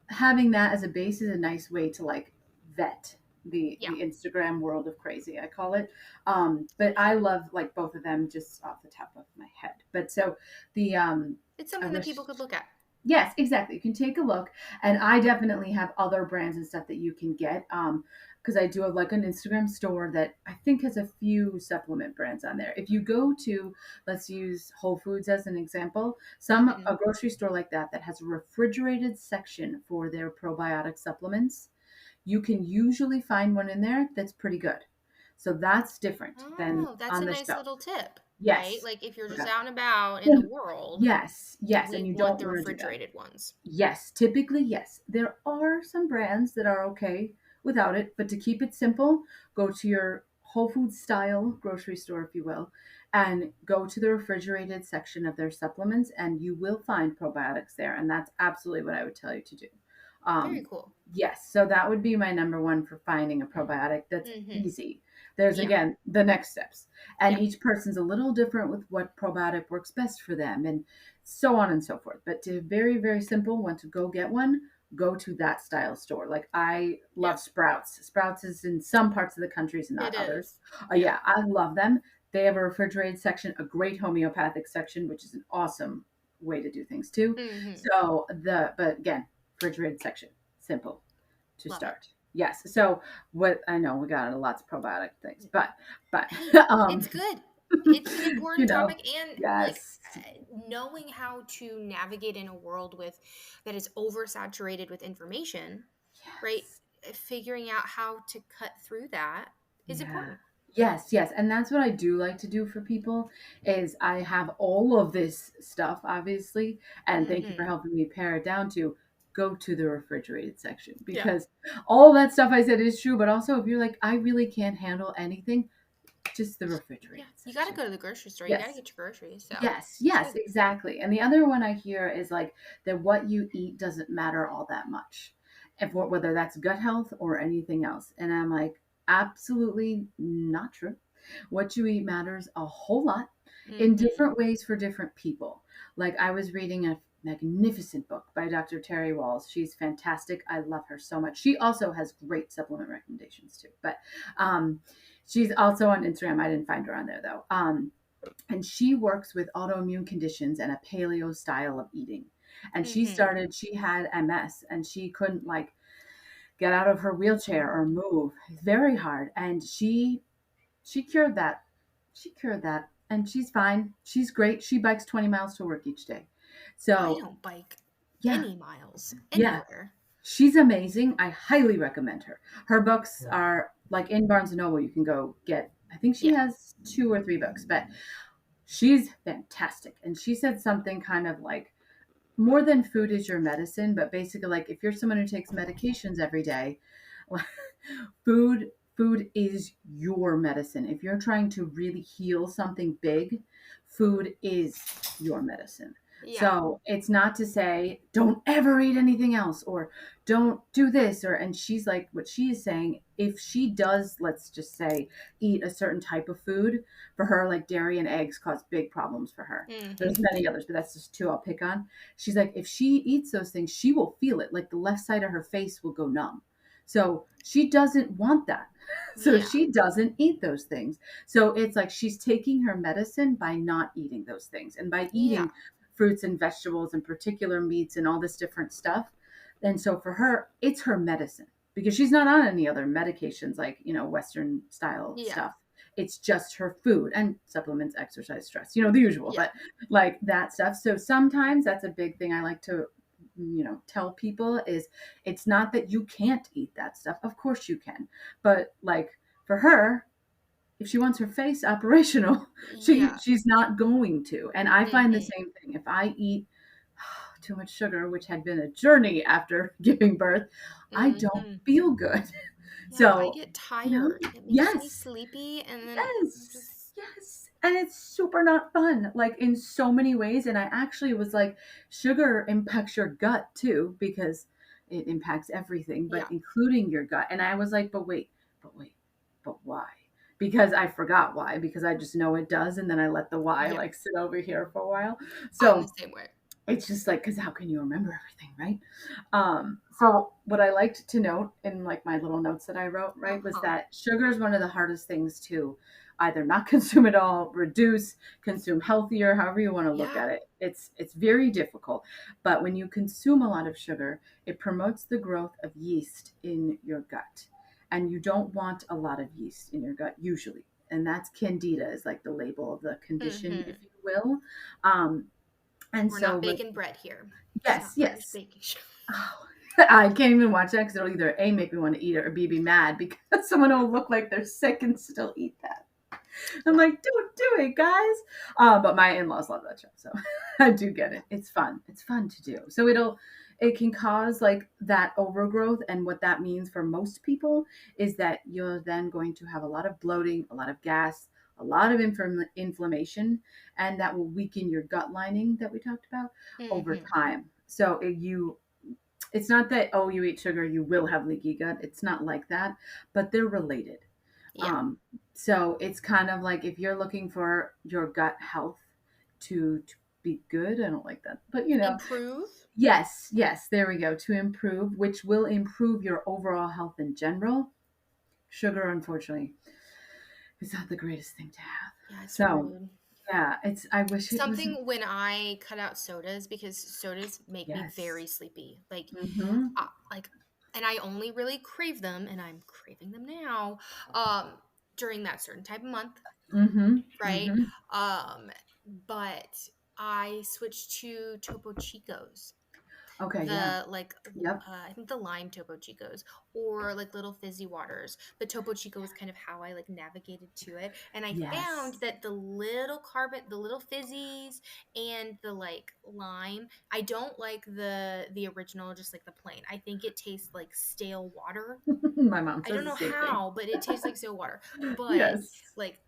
S2: having that as a base is a nice way to like vet
S1: Yeah.
S2: the Instagram world of crazy, I call it. But I love like both of them just off the top of my head. But so the
S1: It's
S2: I
S1: something that
S2: wish.
S1: people could look at.
S2: Yes, exactly. You can take a look, and I definitely have other brands and stuff that you can get. Because I do have like an Instagram store that I think has a few supplement brands on there. If you go to, let's use Whole Foods as an example,
S1: Mhm.
S2: a grocery store like that that has a refrigerated section for their probiotic supplements, you can usually find one in there that's pretty good. So that's different than
S1: Oh, that's
S2: on
S1: a
S2: the
S1: nice
S2: shelf.
S1: little tip, right?
S2: Yes.
S1: Like if you're just
S2: Okay.
S1: out and about in the
S2: Well,
S1: world,
S2: yes, yes, and
S1: we
S2: you
S1: want
S2: don't
S1: the
S2: want to do that.
S1: refrigerated ones.
S2: Yes, typically, yes. There are some brands that are okay without it, but to keep it simple, go to your Whole Foods style grocery store, if you will, and go to the refrigerated section of their supplements, and you will find probiotics there. And that's absolutely what I would tell you to do.
S1: Very
S2: Um,
S1: cool.
S2: yes, so that would be my number one for finding a probiotic that's
S1: Mhm.
S2: easy. There's
S1: Yeah.
S2: again the next steps, and
S1: Yeah.
S2: each person's a little different with what probiotic works best for them, and so on and so forth. But to very, very simple, want to go get one, go to that style store. Like I love
S1: Yeah.
S2: Sprouts. Sprouts is in some parts of the countries and
S1: It
S2: not others.
S1: is. Yeah.
S2: Yeah, I love them. They have a refrigerated section, a great homeopathic section, which is an awesome way to do things too.
S1: Mm-hmm.
S2: But again, refrigerated section, simple to
S1: Love it.
S2: start. Yes. So what I know we got lots of probiotic things, but
S1: Hey,
S2: um,
S1: it's good. It's an
S2: you
S1: important
S2: know,
S1: topic, and like
S2: yes,
S1: knowing how to navigate in a world with that is oversaturated with information, right?
S2: yes.
S1: Figuring out how to cut through that is
S2: Yeah.
S1: important.
S2: Yes, yes. And that's what I do like to do for people is I have all of this stuff, obviously, and thank you for
S1: Mm-hmm.
S2: helping me pare it down to go to the refrigerated section
S1: Yeah.
S2: because all that stuff I said is true, but also if you're like, I really can't handle anything, just the
S1: Yeah.
S2: refrigerated
S1: You got to
S2: section.
S1: go to the grocery store. You got to
S2: Yes.
S1: get your groceries. So
S2: Yes,
S1: it's
S2: yes,
S1: good.
S2: exactly. And the other one I hear is like that what you eat doesn't matter all that much, if whether that's gut health or anything else. And I'm like, absolutely not true. What you eat matters a whole lot in
S1: Mm-hmm.
S2: different ways for different people. Like I was reading a magnificent book by Dr. Terry Walls. She's fantastic. I love her so much. She also has great supplement recommendations too. But um, she's also on Instagram. I didn't find her on there though. And she works with autoimmune conditions and a paleo style of eating. And
S1: Mm-hmm.
S2: she had MS and she couldn't like get out of her wheelchair or move. It's very hard. And she cured that. She cured that. And she's fine. She's great. She bikes 20 miles to work each day.
S1: I
S2: So
S1: don't bike
S2: yeah,
S1: any miles
S2: yeah.
S1: anywhere.
S2: She's amazing. I highly recommend her. Her books are like in Barnes and Noble. You can go get, I think she
S1: Yeah.
S2: has 2 or 3 books, but she's fantastic. And she said something kind of like more than food is your medicine, but basically like if you're someone who takes medications every day, food is your medicine. If you're trying to really heal something big, food is your medicine.
S1: Yeah.
S2: So it's not to say don't ever eat anything else or don't do this or and she's like what she is saying if she does let's just say eat a certain type of food for her like dairy and eggs cause big problems for her. There's
S1: Mm-hmm.
S2: many others but that's just two I'll pick on. She's like if she eats those things she will feel it like the left side of her face will go numb. So she doesn't want that. So
S1: Yeah.
S2: she doesn't eat those things. So it's like she's taking her medicine by not eating those things and by
S1: Yeah.
S2: eating fruits and vegetables and particular meats and all this different stuff. And so for her, it's her medicine because she's not on any other medications like, Western style
S1: Yeah.
S2: stuff. It's just her food and supplements, exercise, stress, the usual,
S1: Yeah.
S2: but like that stuff. So sometimes that's a big thing I like to tell people is it's not that you can't eat that stuff. Of course you can. But like for her, if she wants her face operational,
S1: Yeah.
S2: she's not going to. And I find the
S1: Mm-hmm.
S2: same thing. If I eat too much sugar, which had been a journey after giving birth, I don't
S1: Mm-hmm.
S2: feel good.
S1: Yeah. I
S2: So,
S1: get tired. It makes me
S2: yes,
S1: sleepy, and then
S2: yes,
S1: just
S2: yes. And it's super not fun, like in so many ways. And I actually was like, sugar impacts your gut too, because it impacts everything, but
S1: yeah.
S2: including your gut. And I was like, but wait, but why? Because I forgot why, because I just know it does. And then I let the why
S1: Yeah.
S2: like sit over here for a while.
S1: I'm the
S2: So
S1: same way.
S2: it's just like, because how can you remember everything, right? So what I liked to note in like my little notes that I wrote,
S1: Uh
S2: right, was
S1: huh.
S2: that sugar is one of the hardest things to either not consume at all, reduce, consume healthier, however you want to look
S1: Yeah.
S2: at it. It's very difficult. But when you consume a lot of sugar, it promotes the growth of yeast in your gut. And you don't want a lot of yeast in your gut usually. And that's candida is like the label of the condition, if
S1: Mm-hmm.
S2: you will. Um, and
S1: We're
S2: so
S1: not
S2: when
S1: baking bread here. It's
S2: yes,
S1: not British
S2: yes.
S1: baking show.
S2: Oh, I can't even watch that because it'll either A, make me want to eat it or B, be mad because someone will look like they're sick and still eat that. I'm
S1: Yeah.
S2: like, don't do it, guys. But my in-laws love that show, so I do get
S1: Yeah.
S2: it. It's fun. It's fun to do. So it can cause like that overgrowth, and what that means for most people is that you're then going to have a lot of bloating, a lot of gas, a lot of inflammation, and that will weaken your gut lining that we talked about over
S1: Mm-hmm.
S2: time. So it's not that oh you eat sugar you will have leaky gut. It's not like that, but they're related.
S1: Yeah.
S2: Um, so it's kind of like if you're looking for your gut health to be good, I don't like that, but
S1: Improve.
S2: yes, yes, there we go, to improve, which will improve your overall health in general. Sugar, unfortunately, is not the greatest thing to have.
S1: Yeah, it's
S2: So,
S1: rude.
S2: yeah, I wish it was.
S1: Something when I cut out sodas because sodas make me very
S2: Yes.
S1: sleepy.
S2: Mm-hmm.
S1: Like, and I only really crave them, and I'm craving them now. Um, During that certain type of month,
S2: Mm-hmm.
S1: right?
S2: Mm-hmm.
S1: But I switched to Topo Chicos.
S2: Okay, yeah.
S1: The like
S2: Yep.
S1: I think the lime Topo Chicos or like little fizzy waters. The Topo Chico was kind of how I like navigated to it. And I found
S2: Yes.
S1: that the little fizzies and the like lime, I don't like the original, just like the plain. I think it tastes like stale water.
S2: My mom
S1: I
S2: says
S1: don't
S2: the
S1: know
S2: same thing.
S1: how, but it tastes like stale water. But
S2: Yes.
S1: like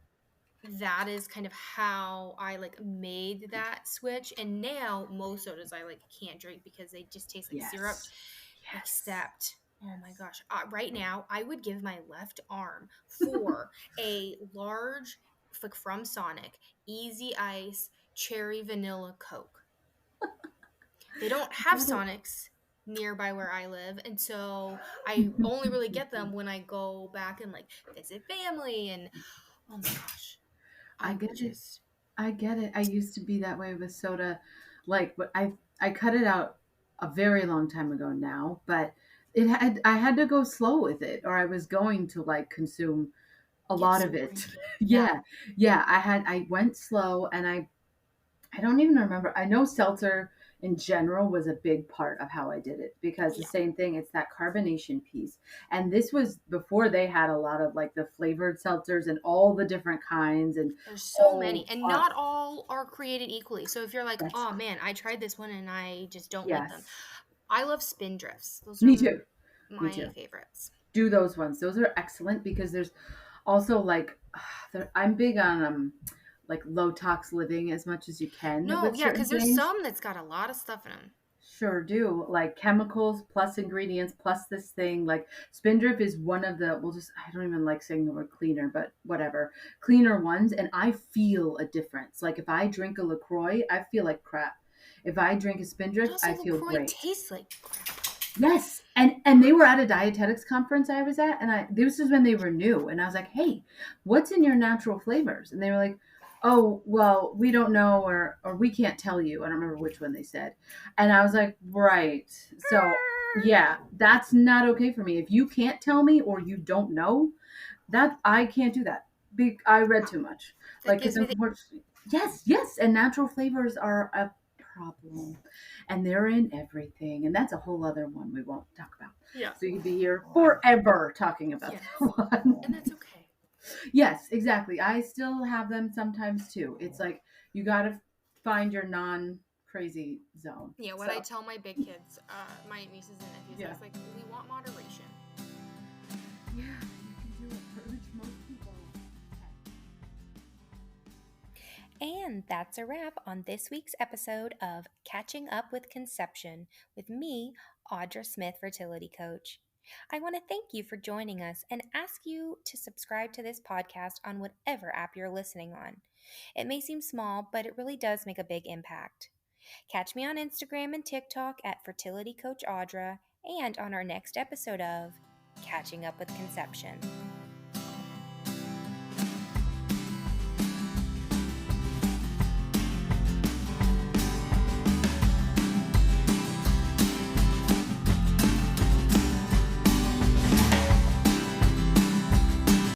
S1: that is kind of how I like made that switch. And now most sodas I like can't drink because they just taste like syrup.
S2: Yes. Yes.
S1: Except, oh my
S2: Yes.
S1: gosh, right now I would give my left arm for a large, like from Sonic, Easy Ice Cherry Vanilla Coke. They don't have
S2: Get it.
S1: Sonics nearby where I live, and so I only really get them when I go back and like visit family. And oh my gosh,
S2: I
S1: I
S2: get
S1: would
S2: it.
S1: just
S2: I get it. I used to be that way with soda, but I cut it out a very long time ago now. But I had to go slow with it, or I was going to like consume a
S1: get
S2: lot
S1: so
S2: of it.
S1: cranky. Yeah.
S2: Yeah, yeah. I went slow, and I don't even remember. I know seltzer in general was a big part of how I did it because the
S1: Yeah.
S2: same thing, it's that carbonation piece. And this was before they had a lot of like the flavored seltzers and all the different kinds and
S1: There's so many,
S2: oh,
S1: and not all are created equally. So if you're like,
S2: that's
S1: oh man, I tried this one and I just don't like them.
S2: yes.
S1: I love spin drifts. Those are
S2: Me too. Me
S1: my
S2: too.
S1: favorites.
S2: Do those ones. Those are excellent because there's also like I'm big on like low tox living as much as you can
S1: No,
S2: with
S1: yeah,
S2: certain
S1: because there's
S2: things.
S1: some that's got a lot of stuff in them.
S2: Sure do. Like chemicals plus ingredients plus this thing. Like Spindrift is one of the, we'll just, I don't even like saying the word cleaner, but whatever. Cleaner ones. And I feel a difference. Like if I drink a LaCroix, I feel like crap. If I drink a
S1: But
S2: Spindrift,
S1: also,
S2: I feel
S1: LaCroix
S2: great.
S1: tastes like crap.
S2: Yes. And they were at a dietetics conference I was at. And this was when they were new. And I was like, hey, what's in your natural flavors? And they were like, oh, well, we don't know, or we can't tell you. I don't remember which one they said. And I was like, right. So yeah, that's not okay for me. If you can't tell me or you don't know, that I can't do that. I read too much.
S1: That
S2: Like, because
S1: gives me the
S2: unfortunately, yes, yes, and natural flavors are a problem, and they're in everything, and that's a whole other one we won't talk about.
S1: yeah,
S2: So you could be here forever talking about
S1: yes,
S2: that one.
S1: and that's okay.
S2: Yes, exactly. I still have them sometimes too. It's like you got to find your non crazy zone.
S1: Yeah, what I
S2: So
S1: tell my big kids, my nieces and nephews, I
S2: yeah,
S1: was like, we want moderation.
S2: yeah, you can do it for which most people.
S1: And that's a wrap on this week's episode of Catching Up with Conception with me, Audra Smith, Fertility Coach. I want to thank you for joining us and ask you to subscribe to this podcast on whatever app you're listening on. It may seem small, but it really does make a big impact. Catch me on Instagram and TikTok at Fertility Coach Audra and on our next episode of Catching Up with Conception.